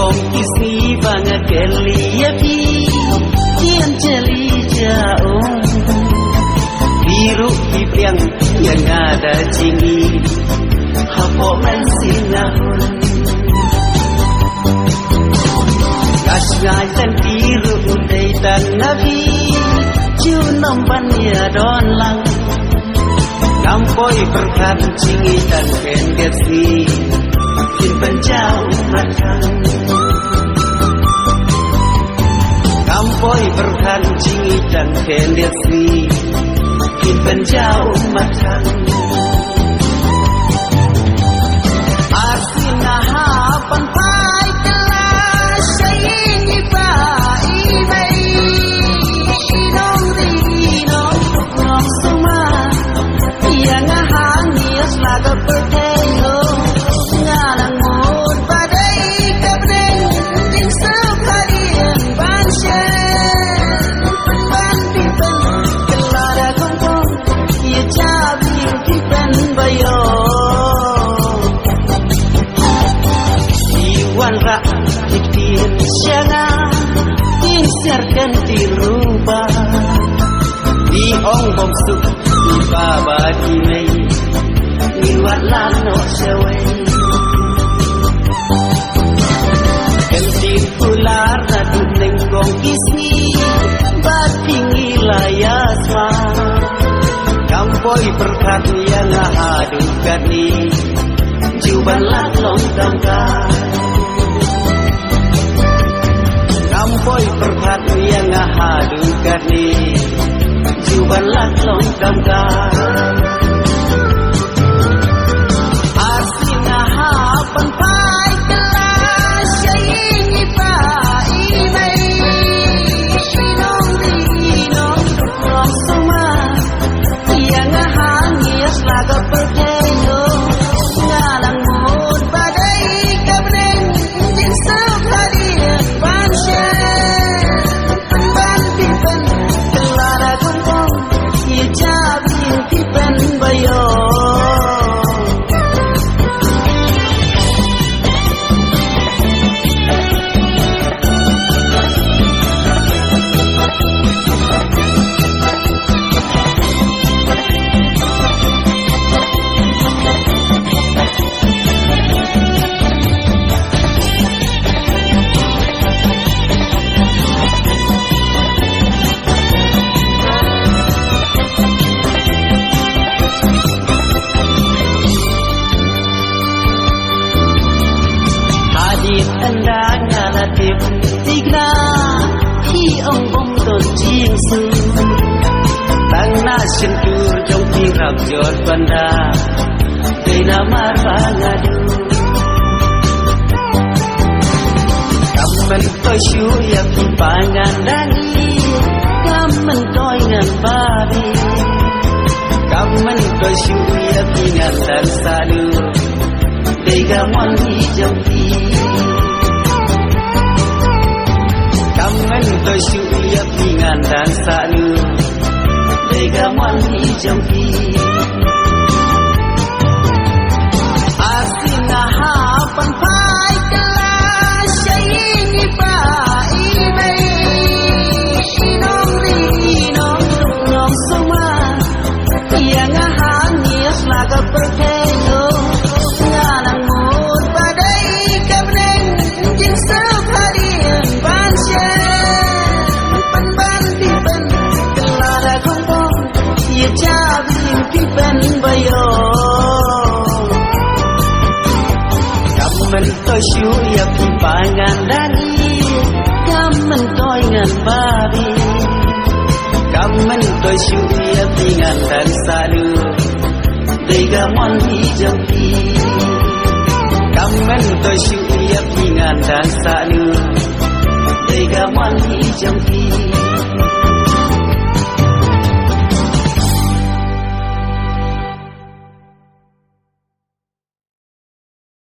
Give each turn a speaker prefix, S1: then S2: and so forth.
S1: kong isi banget kelia pi kian jeli jauh biru pipiang yang ada cini hapo mensinahun kasngai dan biru udai dan nabi junam banya don lang kampoi berkat cingi dan kendet si kin penjauh matang kampoi berkat cingi dan kendet si kin penjauh matang artina hapan pai kelas sayingi pai mai inong rinong nong suma yang hangis laga pertelo ngalang mut badai kabreng jing sekalian bansyen ban pipen kelara kongkong ia cabi pipen bayo iwan rak diktin syanga tinserkan dirubah di ong bom suk baba kimei niwat lano sewei kentin ular ratu nenggong isi bat pingi layas ma kampoi berkat yang adu gani juban laklong damkan kampoi berkat yang adu gani juban laklong damkan asina hapan pai kelas sayingi pai mai inong rinong nong suma yang hangis laga pertelo ngalang mut badai kabreng jing sekalian bansyen ban pipen kelara kongkong ia cabi pipen bayo Tip tigna hi ông bông đồn chiêng sư tăng na xin tur trong khi rap giọt banda cây na mar bangadu kamen toy shu ya pangan dani kamen toy ngan babi kamen toy shu ya pingan dan sadu dega mon hi jampi kamen toy suya pingan dan sanu dega mani jampi asina hapan pai kelas sayingi pai mai inong rinong nong suma yang hangis laga pertelo ngalang mut badai kabreng jing sekalian bansyen ban pipen kelara kongkong ia cabi pipen bayo kamen toy shu ya pipangan dani kamen toy ngan babi kamen toy shu ya pingan dan sadu dega mon hi jampi kamen toy shu ya pingan dan sadu dega mon hi jampi